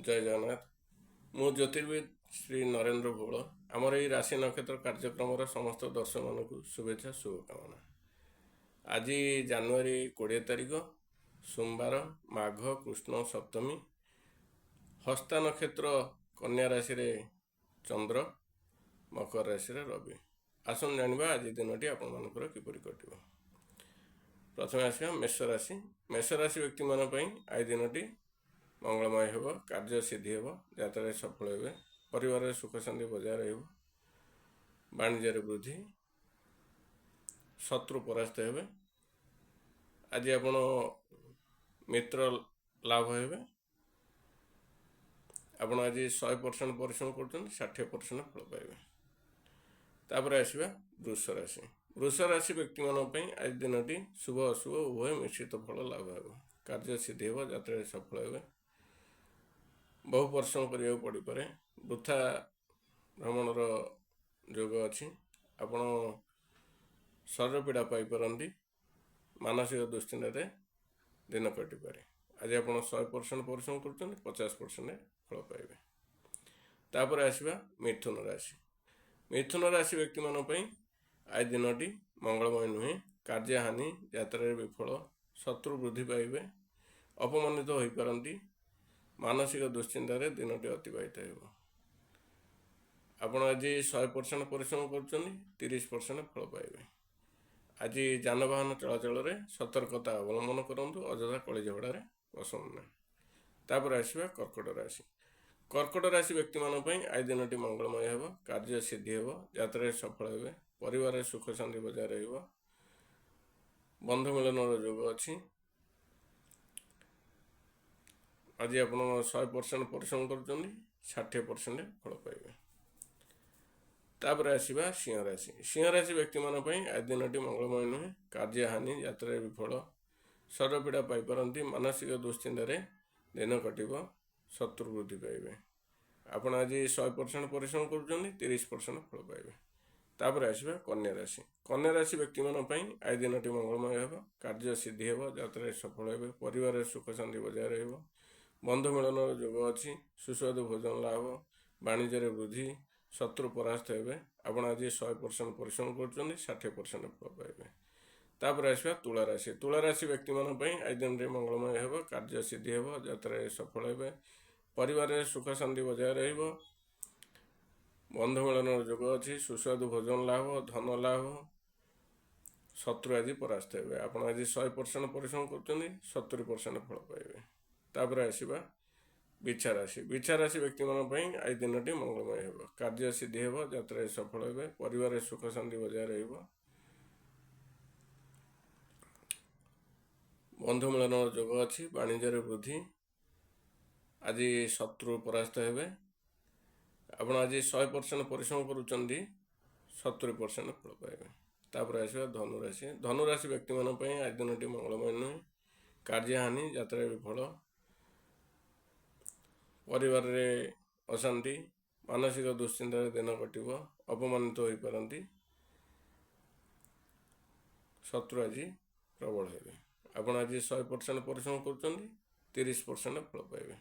जय जगन्नाथ। मु ज्योतिर्विद श्री नरेंद्र भोल आमर ये राशि नक्षत्र कार्यक्रम समस्त दर्शक मान शुभेच्छा शुभकामना। आज जानुआरी 20 तारिख सोमवार माघ कृष्ण सप्तमी हस्ता नक्षत्र कन्या राशि रे चंद्र मकर राशि रे रवि। आसन जानिबा आज दिनटी आपण मानकर किपरि कटिबो। प्रथम आसिया मेष राशि। मेष राशि व्यक्ति मान पई आज दिनटी मंगलमय हो, कार्य सिद्धि हो, यात्रा सफल हो, परिवार सुख शांति बजाय रही, वाणिज्य वृद्धि, शत्रु परास्त हे। आज आप मित्र लाभ हे। आप आज 100% परिश्रम कर 60% फल पाइबे। तापर आसवा वृष राशि। वृष राशि व्यक्ति मान आज दिनटी शुभ अशुभ उभय मिश्रित फल लाभ हो, कार्य सिद्धि हो, यात्रा सफल हो, बहु परिश्रम करा पड़ पारे, वृथा भ्रमणर जोग अच्छी, आपण शरीर पीड़ा पाइपारती, मानसिक दुश्चिंता दिन कटिपे। आज आप 100% परिश्रम कर 50% फल पाइबे। तापर आसवा मिथुन राशि। मिथुन राशि व्यक्ति मान आज दिनटी मंगलमय नुहे, कार्य हानि, यात्रा विफल, शत्रु वृद्धि पाइबे, अपमानित हो पारती, मानसिक दुश्चिंतार दिनटी अतिबाहित हो। आपण आज 100% परिश्रम कर 30% फल पाइबे। आज जानवाहन चलाचल में सतर्कता अवलंबन करूँ, अଯଥା कली झगड़े पसंद ना। तापर आसवा कर्कट राशि। कर्कट राशि व्यक्ति मान आज दिनटी मंगलमय हो, कार्य सिद्धि हो, यात्रा सफल हो, परिवार सुख शांति बजाय रही, बंधु मिलन जोग अच्छी। आज आप 100% परिश्रम कर 60% फल पाइबे। तापर आसवा सिंह राशि। सिंह राशि व्यक्ति मान आज दिनटी मंगलमय नुहे, कार्य हानि, यात्रा विफल, शरीर पीड़ा पाइपारती, मानसिक दुश्चिंतार दिन कटिब, शत्रु वृद्धि पाइबे। आपण आज 100% परिश्रम कर 30% फल पाइबे। तापर आसवा कन्या राशि। कन्या राशि व्यक्ति मान आज दिनटी मंगलमय हो, कार्य सिद्धि हो, यात्रा सफल हो, परिवार सुख शांति बजाय रही, बंधु मिलन जोग अच्छी, सुस्वादु भोजन लाभ, वाणिज्य वृद्धि, शत्रु परास्त हे। आप आज 100% परिश्रम कर 60% फल पाइबे। तापर आसवा तुला राशि। तुला राशि व्यक्ति मान आज दिन में मंगलमय हो, कार्य सिद्धि हो, यात्रा सफल हो, परिवार सुख शांति बजाय रही, बंधु मिलन जोग अच्छी, सुस्वादु भोजन लाभ, धन लाभ, शत्रु आज परास्त हे। आप आज 100% परिश्रम कर 70% फल पाइबे। तापर आसवा बिछा राशि। बिछा राशि व्यक्ति मान आज दिनटी मंगलमय हो, कार्य सिद्धि हो, यात्रा सफल हो, परिवार सुख शांति बजाय रही, बंधु मिलन जोग अच्छी, वाणिज्य वृद्धि, आज शत्रु परास्त हे। आप आज 100% परिश्रम कर 70% फल पाइबे। तापर आसवा धनुराशि। धनुराशि व्यक्ति मान आज दिनटी मंगलमय नुहे, कार्य हानि, यात्रा विफल, परिवार रे अशांति, मानसिक दुश्चिंतार दिन कटिब, अपमानित हो पारती, शत्रु आज प्रबल हे। आप आज 100% परिश्रम कर 30% फल पाइबे।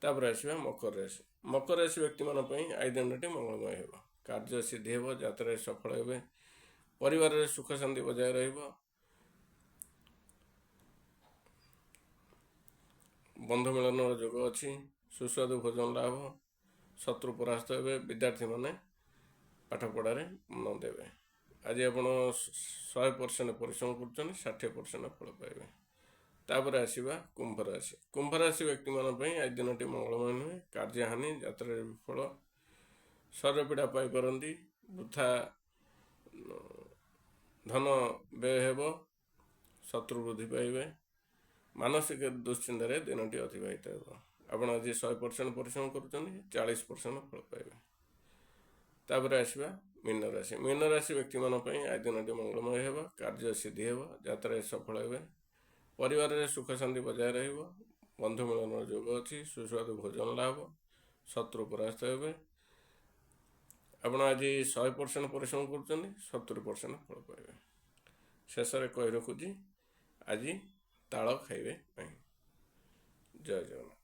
तापर आसवा मकर राशि। मकर राशि व्यक्ति मान आज दिनटी मंगलमय हो, कार्य सिद्धि हो, यात्रा सफल हो, परिवार सुख शांति बजाय रही, बंधु मिलन जोग अच्छी, सुस्वादु भोजन लाभ, शत्रु परास्त हे, विद्यार्थी मैंने पाठ पढ़ारे मन देवे। आज आप 100% परिश्रम कर 60% फल पाइबे। तापर आसवा कुंभ राशि। कुंभ राशि व्यक्ति मान आज दिनटी मंगलमय नुहे, कार्य हानि, यात्रा विफल, शरीर पीड़ा पाइपारती, वृथा धन व्यय हो, शत्रु वृद्धि पाइबे, मानसिक दुश्चिंतार दिनटी अतिबाहित हो। आप आज 100% परिश्रम कर 40% फल पाइबे। तापर आसवा मीन राशि। मीन राशि व्यक्ति मान आज दिनटी मंगलमय हो, कार्य सिद्धि हो, यात्रा सफल हो, परिवार सुख शांति बजाय रही, बंधु मिलन जोग अच्छी, सुस्वादु भोजन लाभ, शत्रु परास्त हे। आप आज 100% परिश्रम कर 70% फल पाइबे। शेष में कही रखुची आज ताल खाइबे नहीं। जय जगन्नाथ।